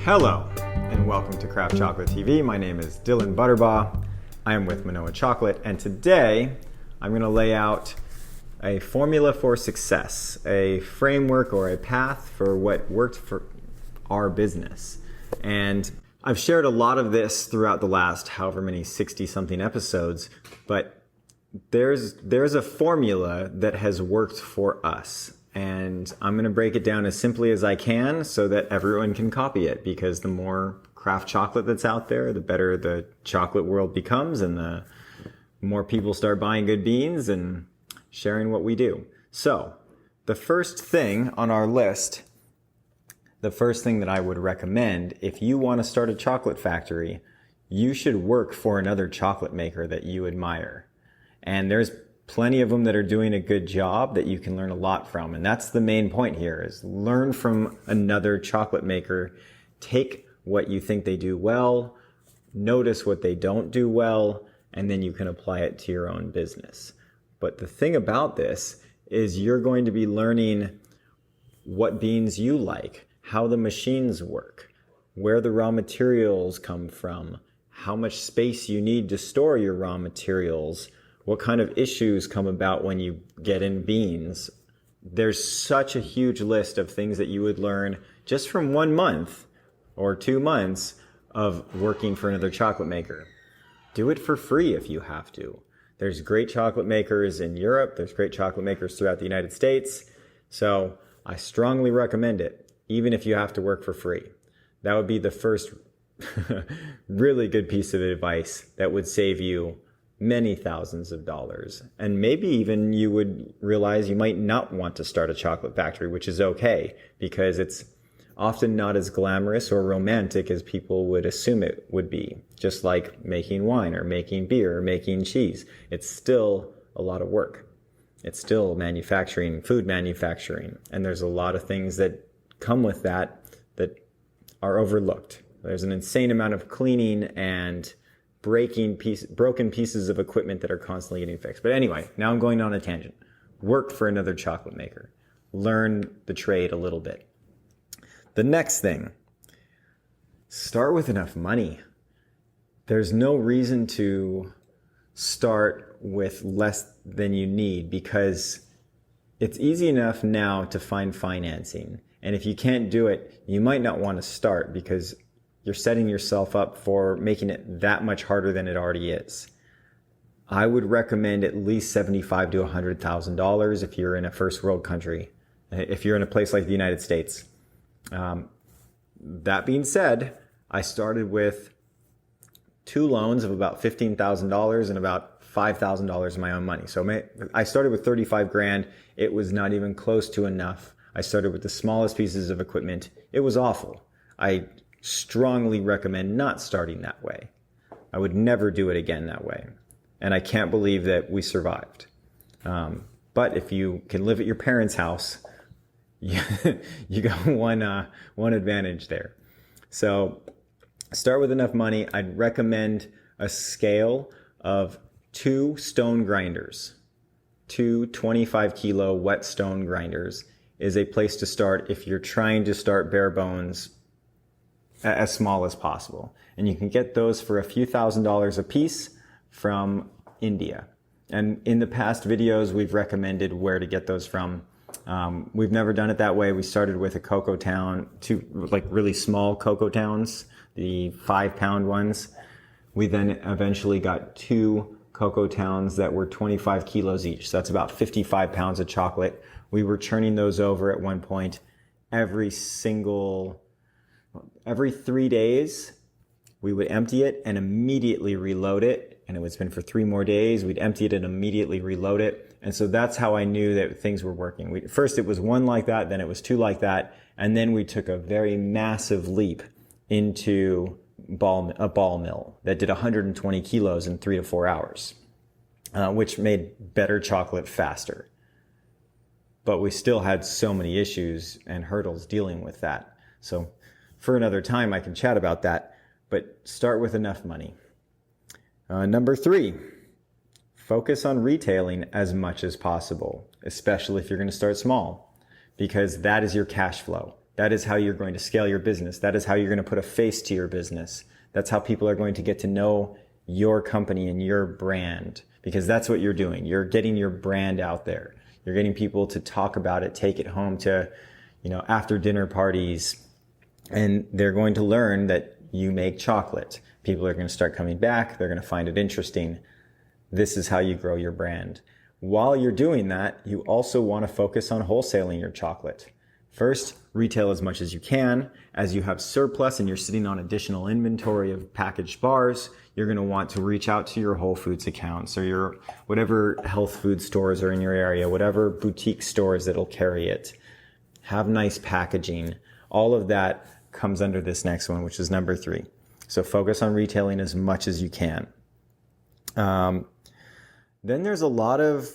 Hello, and welcome to Craft Chocolate TV. My name is Dylan Butterbaugh. I am with Manoa Chocolate, and today I'm going to lay out a formula for success, a framework or a path for what worked for our business. And I've shared a lot of this throughout the last however many 60-something episodes, but there's a formula that has worked for us. And I'm going to break it down as simply as I can so that everyone can copy it, because the more craft chocolate that's out there, the better the chocolate world becomes, and the more people start buying good beans and sharing what we do. So the first thing on our list, the first thing that I would recommend, if you want to start a chocolate factory, you should work for another chocolate maker that you admire. And there's plenty of them that are doing a good job that you can learn a lot from. And that's the main point here, is learn from another chocolate maker. Take what you think they do well, notice what they don't do well, and then you can apply it to your own business. But the thing about this is you're going to be learning what beans you like, how the machines work, where the raw materials come from, how much space you need to store your raw materials, what kind of issues come about when you get in beans. There's such a huge list of things that you would learn just from 1 month or 2 months of working for another chocolate maker. Do it for free if you have to. There's great chocolate makers in Europe. There's great chocolate makers throughout the United States. So I strongly recommend it, even if you have to work for free. That would be the first really good piece of advice that would save you many thousands of dollars. And maybe even you would realize you might not want to start a chocolate factory, which is okay, because it's often not as glamorous or romantic as people would assume it would be. Just like making wine or making beer or making cheese. It's still a lot of work. It's still manufacturing, food manufacturing. And there's a lot of things that come with that that are overlooked. There's an insane amount of cleaning and broken pieces of equipment that are constantly getting fixed. But anyway, now I'm going on a tangent. Work for another chocolate maker. Learn the trade a little bit. The next thing, start with enough money. There's no reason to start with less than you need, because it's easy enough now to find financing. And if you can't do it, you might not want to start, because you're setting yourself up for making it that much harder than it already is. I would recommend at least $75,000 to $100,000 if you're in a first world country, if you're in a place like the United States. That being said, I started with 2 loans of about $15,000 and about $5,000 of my own money. So I started with 35 grand. It was not even close to enough. I started with the smallest pieces of equipment. It was awful. I strongly recommend not starting that way. I would never do it again that way. And I can't believe that we survived. But if you can live at your parents' house, you got one advantage there. So start with enough money. I'd recommend a scale of 2 stone grinders. 2 25-kilo wet stone grinders is a place to start if you're trying to start bare bones, as small as possible. And you can get those for a few $1,000s a piece from India. And in the past videos, we've recommended where to get those from. We've never done it that way. We started with a cocoa town, 2 like really small cocoa towns, the 5-pound ones. We then eventually got 2 cocoa towns that were 25 kilos each. So that's about 55 pounds of chocolate. We were churning those over at one point every 3 days. We would empty it and immediately reload it. And it would spin for 3 more days. We'd empty it and immediately reload it. And so that's how I knew that things were working. First it was 1 like that, then it was 2 like that. And then we took a very massive leap into a ball mill that did 120 kilos in 3 to 4 hours, which made better chocolate faster. But we still had so many issues and hurdles dealing with that. So for another time, I can chat about that, but start with enough money. Number 3, focus on retailing as much as possible, especially if you're going to start small, because that is your cash flow. That is how you're going to scale your business. That is how you're going to put a face to your business. That's how people are going to get to know your company and your brand, because that's what you're doing. You're getting your brand out there. You're getting people to talk about it, take it home to, after dinner parties, and they're going to learn that you make chocolate. People are going to start coming back. They're going to find it interesting. This is how you grow your brand. While you're doing that, you also want to focus on wholesaling your chocolate. First, retail as much as you can. As you have surplus and you're sitting on additional inventory of packaged bars, you're going to want to reach out to your Whole Foods accounts or your whatever health food stores are in your area, whatever boutique stores that'll carry it. Have nice packaging. All of that comes under this next one, which is number 3. So focus on retailing as much as you can. Then there's a lot of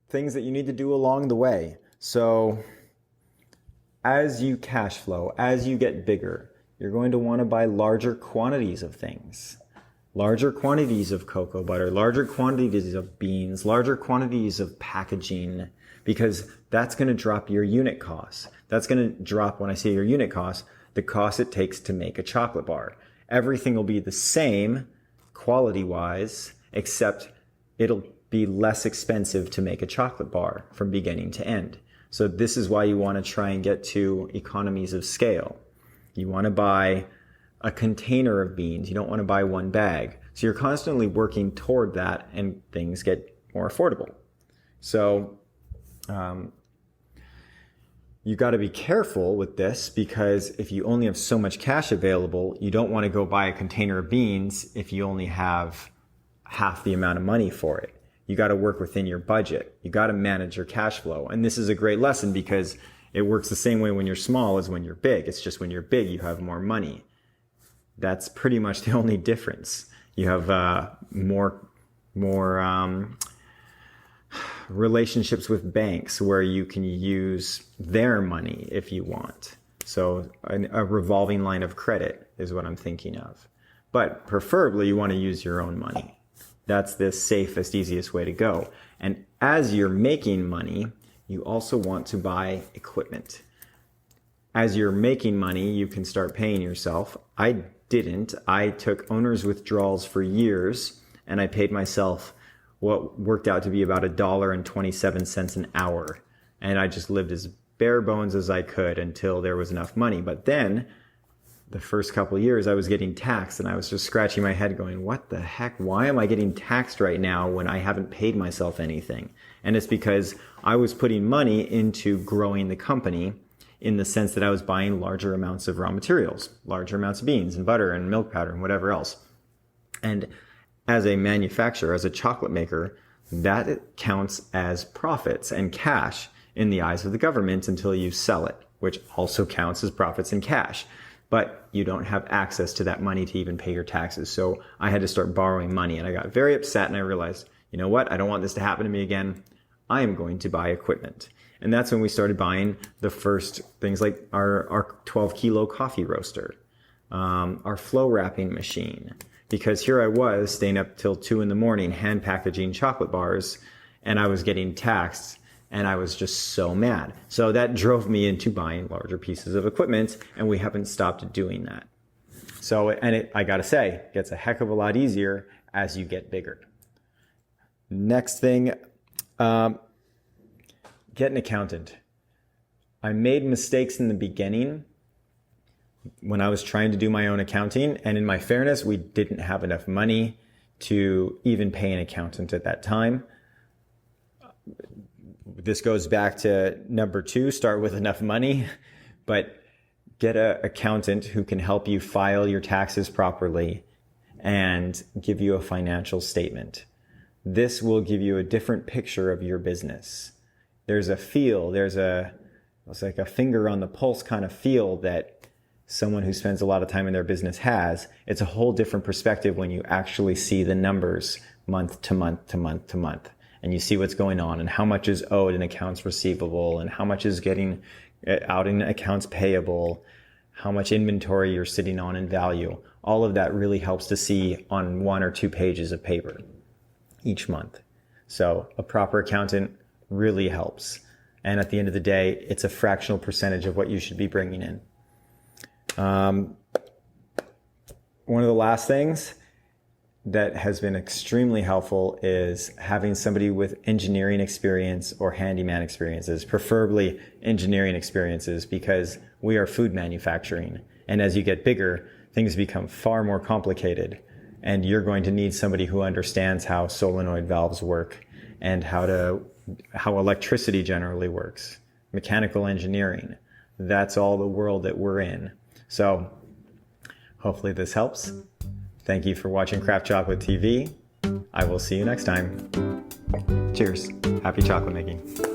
things that you need to do along the way. So as you cash flow, as you get bigger, you're going to want to buy larger quantities of things. Larger quantities of cocoa butter, larger quantities of beans, larger quantities of packaging, because that's going to drop your unit costs. That's going to drop, when I say your unit costs, the cost it takes to make a chocolate bar. Everything will be the same quality-wise, except it'll be less expensive to make a chocolate bar from beginning to end. So this is why you want to try and get to economies of scale. You want to buy a container of beans. You don't want to buy one bag. So you're constantly working toward that, and things get more affordable. So you got to be careful with this, because if you only have so much cash available, you don't want to go buy a container of beans if you only have half the amount of money for it. You got to work within your budget. You got to manage your cash flow. And this is a great lesson, because it works the same way when you're small as when you're big. It's just when you're big, you have more money. That's pretty much the only difference. You have more relationships with banks where you can use their money if you want. So a revolving line of credit is what I'm thinking of. But preferably you want to use your own money. That's the safest, easiest way to go. And as you're making money, you also want to buy equipment. As you're making money, you can start paying yourself. I didn't. I took owner's withdrawals for years, and I paid myself what worked out to be about $1.27 an hour. And I just lived as bare bones as I could until there was enough money. But then the first couple of years I was getting taxed, and I was just scratching my head going, what the heck? Why am I getting taxed right now when I haven't paid myself anything? And it's because I was putting money into growing the company, in the sense that I was buying larger amounts of raw materials, larger amounts of beans and butter and milk powder and whatever else. And as a manufacturer, as a chocolate maker, that counts as profits and cash in the eyes of the government until you sell it, which also counts as profits and cash. But you don't have access to that money to even pay your taxes. So I had to start borrowing money, and I got very upset, and I realized, you know what? I don't want this to happen to me again. I am going to buy equipment. And that's when we started buying the first things like our 12 kilo coffee roaster, our flow wrapping machine, because here I was staying up till 2 a.m, hand packaging chocolate bars, and I was getting taxed, and I was just so mad. So that drove me into buying larger pieces of equipment, and we haven't stopped doing that. So, I gotta say, it gets a heck of a lot easier as you get bigger. Next thing, get an accountant. I made mistakes in the beginning when I was trying to do my own accounting, and in my fairness, we didn't have enough money to even pay an accountant at that time. This goes back to number 2, start with enough money, but get an accountant who can help you file your taxes properly and give you a financial statement. This will give you a different picture of your business. There's a feel, it's like a finger on the pulse kind of feel that someone who spends a lot of time in their business has. It's a whole different perspective when you actually see the numbers month to month to month to month. And you see what's going on and how much is owed in accounts receivable and how much is getting out in accounts payable, how much inventory you're sitting on in value. All of that really helps to see on 1 or 2 pages of paper each month. So a proper accountant really helps. And at the end of the day, it's a fractional percentage of what you should be bringing in. One of the last things that has been extremely helpful is having somebody with engineering experience or handyman experiences, preferably engineering experiences, because we are food manufacturing. And as you get bigger, things become far more complicated. And you're going to need somebody who understands how solenoid valves work and how electricity generally works, mechanical engineering. That's all the world that we're in. So hopefully this helps. Thank you for watching Craft Chocolate TV. I will see you next time. Cheers. Happy chocolate making.